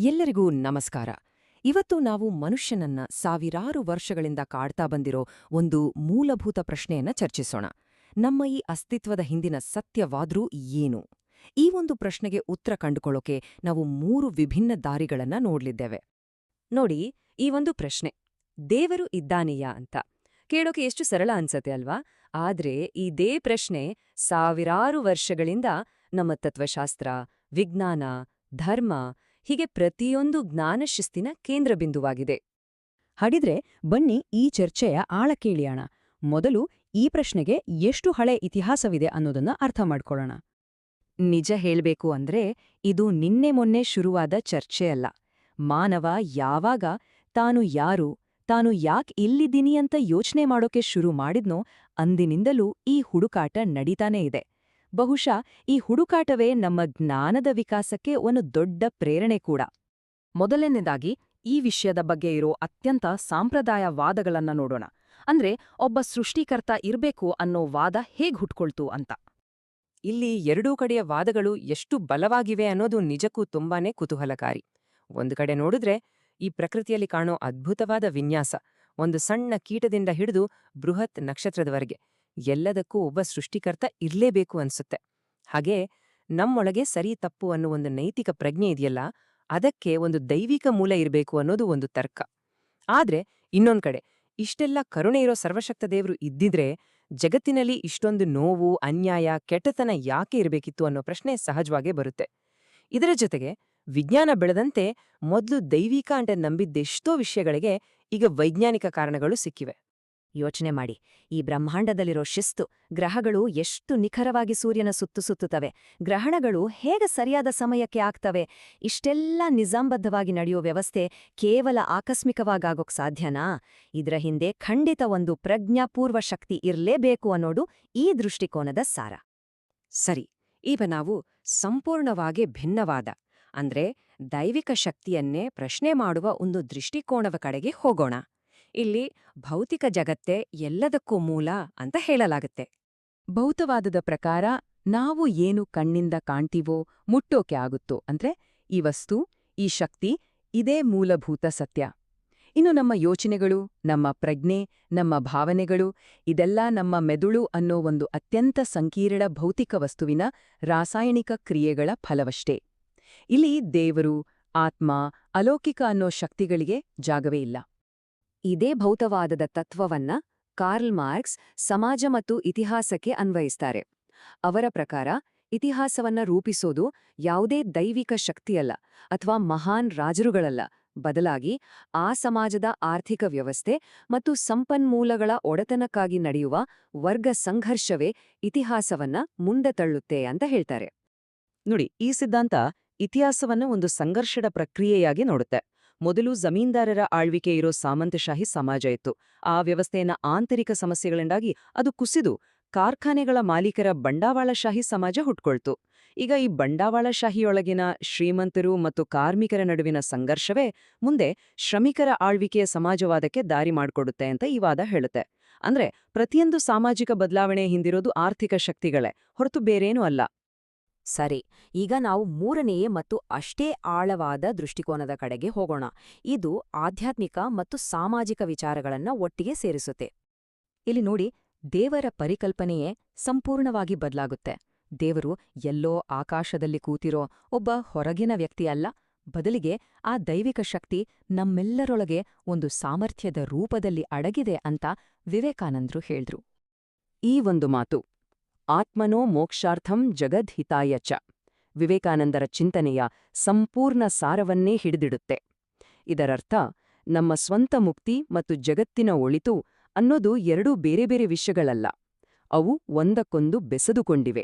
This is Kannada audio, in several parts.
ಎಲ್ಲರಿಗೂ ನಮಸ್ಕಾರ. ಇವತ್ತು ನಾವು ಮನುಷ್ಯನನ್ನ ಸಾವಿರಾರು ವರ್ಷಗಳಿಂದ ಕಾಡ್ತಾ ಬಂದಿರೋ ಒಂದು ಮೂಲಭೂತ ಪ್ರಶ್ನೆಯನ್ನ ಚರ್ಚಿಸೋಣ. ನಮ್ಮ ಈ ಅಸ್ತಿತ್ವದ ಹಿಂದಿನ ಸತ್ಯವಾದ್ರೂ ಏನು? ಈ ಒಂದು ಪ್ರಶ್ನೆಗೆ ಉತ್ತರ ಕಂಡುಕೊಳ್ಳೋಕೆ ನಾವು 3 ವಿಭಿನ್ನ ದಾರಿಗಳನ್ನ ನೋಡ್ಲಿದ್ದೇವೆ. ನೋಡಿ, ಈ ಒಂದು ಪ್ರಶ್ನೆ ದೇವರು ಇದ್ದಾನೆಯಾ ಅಂತ ಕೇಳೋಕೆ ಎಷ್ಟು ಸರಳ ಅನ್ಸತ್ತೆ ಅಲ್ವಾ? ಆದ್ರೆ ಇದೇ ಪ್ರಶ್ನೆ ಸಾವಿರಾರು ವರ್ಷಗಳಿಂದ ನಮ್ಮ ತತ್ವಶಾಸ್ತ್ರ, ವಿಜ್ಞಾನ, ಧರ್ಮ ಹೀಗೆ ಪ್ರತಿಯೊಂದು ಜ್ಞಾನಶಿಸ್ತಿನ ಕೇಂದ್ರಬಿಂದುವಾಗಿದೆ. ಹಾಗಿದ್ರೆ ಬನ್ನಿ ಈ ಚರ್ಚೆಯ ಆಳ ಕೇಳಿಯೋಣ. ಮೊದಲು ಈ ಪ್ರಶ್ನೆಗೆ ಎಷ್ಟು ಹಳೆ ಇತಿಹಾಸವಿದೆ ಅನ್ನೋದನ್ನ ಅರ್ಥ ಮಾಡ್ಕೊಳ್ಳೋಣ. ನಿಜ ಹೇಳ್ಬೇಕು ಅಂದ್ರೆ ಇದು ನಿನ್ನೆ ಮೊನ್ನೆ ಶುರುವಾದ ಚರ್ಚೆ ಅಲ್ಲ. ಮಾನವ ಯಾವಾಗ ತಾನು ಯಾರು, ತಾನು ಯಾಕ್ ಇಲ್ಲಿದ್ದೀನಿ ಅಂತ ಯೋಚನೆ ಮಾಡೋಕೆ ಶುರು ಮಾಡಿದ್ನೋ ಅಂದಿನಿಂದಲೂ ಈ ಹುಡುಕಾಟ ನಡೀತಾನೇ ಇದೆ. ಬಹುಶಃ ಈ ಹುಡುಕಾಟವೇ ನಮ್ಮ ಜ್ಞಾನದ ವಿಕಾಸಕ್ಕೆ ಒಂದು ದೊಡ್ಡ ಪ್ರೇರಣೆ ಕೂಡ. ಮೊದಲನೇದಾಗಿ ಈ ವಿಷಯದ ಬಗ್ಗೆ ಇರೋ ಅತ್ಯಂತ ಸಾಂಪ್ರದಾಯವಾದಗಳನ್ನ ನೋಡೋಣ. ಅಂದ್ರೆ ಒಬ್ಬ ಸೃಷ್ಟಿಕರ್ತ ಇರ್ಬೇಕು ಅನ್ನೋ ವಾದ ಹೇಗ್ ಹುಟ್ಕೊಳ್ತು ಅಂತ. ಇಲ್ಲಿ ಎರಡೂ ಕಡೆಯ ವಾದಗಳು ಎಷ್ಟು ಬಲವಾಗಿವೆ ಅನ್ನೋದು ನಿಜಕ್ಕೂ ತುಂಬಾನೇ ಕುತೂಹಲಕಾರಿ. ಒಂದು ಕಡೆ ನೋಡಿದ್ರೆ ಈ ಪ್ರಕೃತಿಯಲ್ಲಿ ಕಾಣೋ ಅದ್ಭುತವಾದ ವಿನ್ಯಾಸ, ಒಂದು ಸಣ್ಣ ಕೀಟದಿಂದ ಹಿಡಿದು ಬೃಹತ್ ನಕ್ಷತ್ರದವರೆಗೆ ಎಲ್ಲದಕ್ಕೂ ಒಬ್ಬ ಸೃಷ್ಟಿಕರ್ತ ಇರ್ಲೇಬೇಕು ಅನ್ಸುತ್ತೆ. ಹಾಗೆ ನಮ್ಮೊಳಗೆ ಸರಿ ತಪ್ಪು ಅನ್ನೋ ಒಂದು ನೈತಿಕ ಪ್ರಜ್ಞೆ ಇದೆಯಲ್ಲ, ಅದಕ್ಕೆ ಒಂದು ದೈವಿಕ ಮೂಲ ಇರಬೇಕು ಅನ್ನೋದು ಒಂದು ತರ್ಕ. ಆದ್ರೆ ಇನ್ನೊಂದ್ ಕಡೆ ಇಷ್ಟೆಲ್ಲ ಕರುಣೆ ಇರೋ ಸರ್ವಶಕ್ತ ದೇವರು ಇದ್ದಿದ್ರೆ ಜಗತ್ತಿನಲ್ಲಿ ಇಷ್ಟೊಂದು ನೋವು, ಅನ್ಯಾಯ, ಕೆಟ್ಟತನ ಯಾಕೆ ಇರಬೇಕಿತ್ತು ಅನ್ನೋ ಪ್ರಶ್ನೆ ಸಹಜವಾಗೇ ಬರುತ್ತೆ. ಇದರ ಜೊತೆಗೆ ವಿಜ್ಞಾನ ಬೆಳೆದಂತೆ ಮೊದಲು ದೈವಿಕ ಅಂತ ನಂಬಿದ್ದೆಷ್ಟೋ ವಿಷಯಗಳಿಗೆ ಈಗ ವೈಜ್ಞಾನಿಕ ಕಾರಣಗಳು ಸಿಕ್ಕಿವೆ. ಯೋಚನೆ ಮಾಡಿ, ಈ ಬ್ರಹ್ಮಾಂಡದಲ್ಲಿರೋ ಶಿಸ್ತು, ಗ್ರಹಗಳು ಎಷ್ಟು ನಿಖರವಾಗಿ ಸೂರ್ಯನ ಸುತ್ತುತ್ತವೆ, ಗ್ರಹಣಗಳು ಹೇಗೆ ಸರಿಯಾದ ಸಮಯಕ್ಕೆ ಆಗ್ತವೆ, ಇಷ್ಟೆಲ್ಲ ನಿಜಾಂಬದ್ಧವಾಗಿ ನಡೆಯೋ ವ್ಯವಸ್ಥೆ ಕೇವಲ ಆಕಸ್ಮಿಕವಾಗೋಕ್ ಸಾಧ್ಯನಾ? ಇದರ ಹಿಂದೆ ಖಂಡಿತ ಒಂದು ಪ್ರಜ್ಞಾಪೂರ್ವ ಶಕ್ತಿ ಇರ್ಲೇಬೇಕು ಅನ್ನೋದು ಈ ದೃಷ್ಟಿಕೋನದ ಸಾರ. ಸರಿ, ಈಗ ನಾವು ಸಂಪೂರ್ಣವಾಗಿ ಭಿನ್ನವಾದ ಅಂದ್ರೆ ದೈವಿಕ ಶಕ್ತಿಯನ್ನೇ ಪ್ರಶ್ನೆ ಮಾಡುವ ಒಂದು ದೃಷ್ಟಿಕೋನದ ಕಡೆಗೆ ಹೋಗೋಣ. ಇಲ್ಲಿ ಭೌತಿಕ ಜಗತ್ತೇ ಎಲ್ಲದಕ್ಕೂ ಮೂಲ ಅಂತ ಹೇಳಲಾಗುತ್ತೆ. ಭೌತವಾದದ ಪ್ರಕಾರ ನಾವು ಏನು ಕಣ್ಣಿಂದ ಕಾಣ್ತೀವೋ, ಮುಟ್ಟೋಕೆ ಆಗುತ್ತೋ ಅಂದ್ರೆ ಈ ವಸ್ತು, ಈ ಶಕ್ತಿ, ಇದೇ ಮೂಲಭೂತ ಸತ್ಯ. ಇನ್ನು ನಮ್ಮ ಯೋಚನೆಗಳು, ನಮ್ಮ ಪ್ರಜ್ಞೆ, ನಮ್ಮ ಭಾವನೆಗಳು ಇದೆಲ್ಲ ನಮ್ಮ ಮೆದುಳು ಅನ್ನೋ ಒಂದು ಅತ್ಯಂತ ಸಂಕೀರ್ಣ ಭೌತಿಕ ವಸ್ತುವಿನ ರಾಸಾಯನಿಕ ಕ್ರಿಯೆಗಳ ಫಲವಷ್ಟೇ. ಇಲ್ಲಿ ದೇವರು, ಆತ್ಮ, ಅಲೌಕಿಕ ಅನ್ನೋ ಶಕ್ತಿಗಳಿಗೆ ಜಾಗವೇ ಇಲ್ಲ. ಇದೇ ಭೌತವಾದದ ತತ್ವವನ್ನ ಕಾರ್ಲ್ ಮಾರ್ಕ್ಸ್ ಸಮಾಜ ಮತ್ತು ಇತಿಹಾಸಕ್ಕೆ ಅನ್ವಯಿಸ್ತಾರೆ. ಅವರ ಪ್ರಕಾರ ಇತಿಹಾಸವನ್ನ ರೂಪಿಸೋದು ಯಾವುದೇ ದೈವಿಕ ಶಕ್ತಿಯಲ್ಲ ಅಥವಾ ಮಹಾನ್ ರಾಜರುಗಳಲ್ಲ, ಬದಲಾಗಿ ಆ ಸಮಾಜದ ಆರ್ಥಿಕ ವ್ಯವಸ್ಥೆ ಮತ್ತು ಸಂಪನ್ಮೂಲಗಳ ಒಡೆತನಕ್ಕಾಗಿ ನಡೆಯುವ ವರ್ಗ ಸಂಘರ್ಷವೇ ಇತಿಹಾಸವನ್ನ ಮುಂದೆ ತಳ್ಳುತ್ತೆ ಅಂತ ಹೇಳ್ತಾರೆ. ನೋಡಿ, ಈ ಸಿದ್ಧಾಂತ ಇತಿಹಾಸವನ್ನ ಒಂದು ಸಂಘರ್ಷದ ಪ್ರಕ್ರಿಯೆಯಾಗಿ ನೋಡುತ್ತೆ. ಮೊದಲು ಜಮೀನ್ದಾರರ ಆಳ್ವಿಕೆ ಇರೋ ಸಾಮಂತಶಾಹಿ ಸಮಾಜ ಇತ್ತು. ಆ ವ್ಯವಸ್ಥೆಯನ್ನ ಆಂತರಿಕ ಸಮಸ್ಯೆಗಳಿಂದಾಗಿ ಅದು ಕುಸಿದು ಕಾರ್ಖಾನೆಗಳ ಮಾಲೀಕರ ಬಂಡವಾಳಶಾಹಿ ಸಮಾಜ ಹುಟ್ಕೊಳ್ತು. ಈಗ ಈ ಬಂಡವಾಳಶಾಹಿಯೊಳಗಿನ ಶ್ರೀಮಂತರು ಮತ್ತು ಕಾರ್ಮಿಕರ ನಡುವಿನ ಸಂಘರ್ಷವೇ ಮುಂದೆ ಶ್ರಮಿಕರ ಆಳ್ವಿಕೆಯ ಸಮಾಜವಾದಕ್ಕೆ ದಾರಿ ಮಾಡಿಕೊಡುತ್ತೆ ಅಂತ ಈ ವಾದ ಹೇಳುತ್ತೆ. ಅಂದ್ರೆ ಪ್ರತಿಯೊಂದು ಸಾಮಾಜಿಕ ಬದಲಾವಣೆ ಹಿಂದಿರೋದು ಆರ್ಥಿಕ ಶಕ್ತಿಗಳೇ ಹೊರತು ಬೇರೇನೂ ಅಲ್ಲ. ಸರಿ, ಈಗ ನಾವು ಮೂರನೆಯ ಮತ್ತು ಅಷ್ಟೇ ಆಳವಾದ ದೃಷ್ಟಿಕೋನದ ಕಡೆಗೆ ಹೋಗೋಣ. ಇದು ಆಧ್ಯಾತ್ಮಿಕ ಮತ್ತು ಸಾಮಾಜಿಕ ವಿಚಾರಗಳನ್ನ ಒಟ್ಟಿಗೆ ಸೇರಿಸುತ್ತೆ. ಇಲ್ಲಿ ನೋಡಿ, ದೇವರ ಪರಿಕಲ್ಪನೆಯೇ ಸಂಪೂರ್ಣವಾಗಿ ಬದಲಾಗುತ್ತೆ. ದೇವರು ಎಲ್ಲೋ ಆಕಾಶದಲ್ಲಿ ಕೂತಿರೋ ಒಬ್ಬ ಹೊರಗಿನ ವ್ಯಕ್ತಿಯಲ್ಲ, ಬದಲಿಗೆ ಆ ದೈವಿಕ ಶಕ್ತಿ ನಮ್ಮೆಲ್ಲರೊಳಗೆ ಒಂದು ಸಾಮರ್ಥ್ಯದ ರೂಪದಲ್ಲಿ ಅಡಗಿದೆ ಅಂತ ವಿವೇಕಾನಂದರು ಹೇಳಿದ್ರು. ಈ ಒಂದು ಮಾತು ಆತ್ಮನೋ ಮೋಕ್ಷಾರ್ಥಂ ಜಗದ್ಹಿತಾಯ ಚ ವಿವೇಕಾನಂದರ ಚಿಂತನೆಯ ಸಂಪೂರ್ಣ ಸಾರವನ್ನೇ ಹಿಡಿದಿಡುತ್ತೆ. ಇದರರ್ಥ ನಮ್ಮ ಸ್ವಂತ ಮುಕ್ತಿ ಮತ್ತು ಜಗತ್ತಿನ ಒಳಿತು ಅನ್ನೋದು ಎರಡೂ ಬೇರೆ ಬೇರೆ ವಿಷಯಗಳಲ್ಲ, ಅವು ಒಂದಕ್ಕೊಂದು ಬೆಸೆದುಕೊಂಡಿವೆ.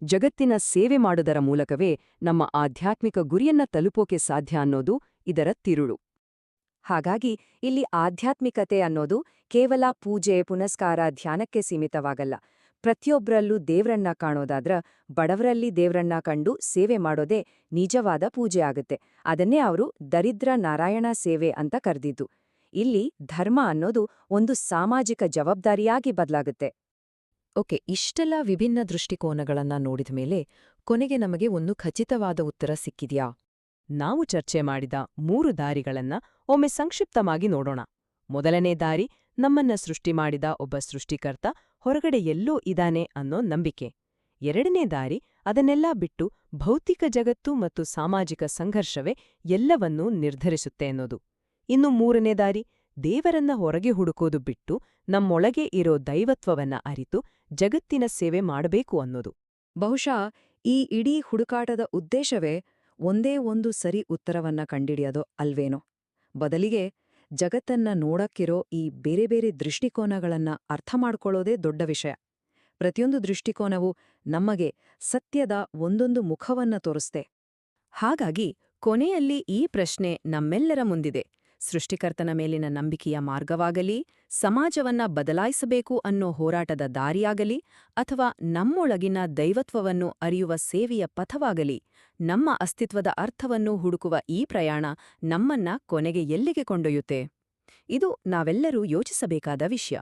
ಜಗತ್ತಿನ ಸೇವೆ ಮಾಡುವುದರ ಮೂಲಕವೇ ನಮ್ಮ ಆಧ್ಯಾತ್ಮಿಕ ಗುರಿಯನ್ನ ತಲುಪೋಕೆ ಸಾಧ್ಯ ಅನ್ನೋದು ಇದರ ತಿರುಳು. ಹಾಗಾಗಿ ಇಲ್ಲಿ ಆಧ್ಯಾತ್ಮಿಕತೆ ಅನ್ನೋದು ಕೇವಲ ಪೂಜೆ, ಪುನಸ್ಕಾರ, ಧ್ಯಾನಕ್ಕೆ ಸೀಮಿತವಾಗಲ್ಲ. ಪ್ರತಿಯೊಬ್ಬರಲ್ಲೂ ದೇವ್ರನ್ನ ಕಾಣೋದಾದ್ರ ಬಡವರಲ್ಲಿ ದೇವ್ರನ್ನ ಕಂಡು ಸೇವೆ ಮಾಡೋದೇ ನಿಜವಾದ ಪೂಜೆ ಆಗುತ್ತೆ. ಅದನ್ನೇ ಅವರು ದರಿದ್ರ ನಾರಾಯಣ ಸೇವೆ ಅಂತ ಕರೆದಿದ್ದು. ಇಲ್ಲಿ ಧರ್ಮ ಅನ್ನೋದು ಒಂದು ಸಾಮಾಜಿಕ ಜವಾಬ್ದಾರಿಯಾಗಿ ಬದಲಾಗುತ್ತೆ. ಓಕೆ, ಇಷ್ಟೆಲ್ಲ ವಿಭಿನ್ನ ದೃಷ್ಟಿಕೋನಗಳನ್ನ ನೋಡಿದ ಮೇಲೆ ಕೊನೆಗೆ ನಮಗೆ ಒಂದು ಖಚಿತವಾದ ಉತ್ತರ ಸಿಕ್ಕಿದ್ಯಾ? ನಾವು ಚರ್ಚೆ ಮಾಡಿದ 3 ದಾರಿಗಳನ್ನ ಒಮ್ಮೆ ಸಂಕ್ಷಿಪ್ತವಾಗಿ ನೋಡೋಣ. ಮೊದಲನೇ ದಾರಿ ನಮ್ಮನ್ನ ಸೃಷ್ಟಿ ಮಾಡಿದ ಒಬ್ಬ ಸೃಷ್ಟಿಕರ್ತ ಹೊರಗಡೆ ಎಲ್ಲೋ ಇದಾನೆ ಅನ್ನೋ ನಂಬಿಕೆ. ಎರಡನೇ ದಾರಿ ಅದನ್ನೆಲ್ಲ ಬಿಟ್ಟು ಭೌತಿಕ ಜಗತ್ತು ಮತ್ತು ಸಾಮಾಜಿಕ ಸಂಘರ್ಷವೇ ಎಲ್ಲವನ್ನೂ ನಿರ್ಧರಿಸುತ್ತೆ ಅನ್ನೋದು. ಇನ್ನು ಮೂರನೇ ದಾರಿ ದೇವರನ್ನ ಹೊರಗೆ ಹುಡುಕೋದು ಬಿಟ್ಟು ನಮ್ಮೊಳಗೆ ಇರೋ ದೈವತ್ವವನ್ನ ಅರಿತು ಜಗತ್ತಿನ ಸೇವೆ ಮಾಡಬೇಕು ಅನ್ನೋದು. ಬಹುಶಃ ಈ ಇಡೀ ಹುಡುಕಾಟದ ಉದ್ದೇಶವೇ ಒಂದೇ ಒಂದು ಸರಿ ಉತ್ತರವನ್ನ ಕಂಡಿಡಿಯೋದು ಅಲ್ವೇನೋ. ಬದಲಿಗೆ ಜಗತ್ತನ್ನ ನೋಡಕ್ಕಿರೋ ಈ ಬೇರೆ ಬೇರೆ ದೃಷ್ಟಿಕೋನಗಳನ್ನ ಅರ್ಥ ಮಾಡ್ಕೊಳ್ಳೋದೇ ದೊಡ್ಡ ವಿಷಯ. ಪ್ರತಿಯೊಂದು ದೃಷ್ಟಿಕೋನವು ನಮಗೆ ಸತ್ಯದ ಒಂದೊಂದು ಮುಖವನ್ನ ತೋರಿಸ್ತೆ. ಹಾಗಾಗಿ ಕೊನೆಯಲ್ಲಿ ಈ ಪ್ರಶ್ನೆ ನಮ್ಮೆಲ್ಲರ ಮುಂದಿದೆ. ಸೃಷ್ಟಿಕರ್ತನ ಮೇಲಿನ ನಂಬಿಕೆಯ ಮಾರ್ಗವಾಗಲಿ, ಸಮಾಜವನ್ನ ಬದಲಾಯಿಸಬೇಕು ಅನ್ನೋ ಹೋರಾಟದ ದಾರಿಯಾಗಲಿ, ಅಥವಾ ನಮ್ಮೊಳಗಿನ ದೈವತ್ವವನ್ನು ಅರಿಯುವ ಸೇವೆಯ ಪಥವಾಗಲಿ, ನಮ್ಮ ಅಸ್ತಿತ್ವದ ಅರ್ಥವನ್ನು ಹುಡುಕುವ ಈ ಪ್ರಯಾಣ ನಮ್ಮನ್ನ ಕೊನೆಗೆ ಎಲ್ಲಿಗೆ ಕೊಂಡೊಯ್ಯುತ್ತೆ? ಇದು ನಾವೆಲ್ಲರೂ ಯೋಚಿಸಬೇಕಾದ ವಿಷಯ.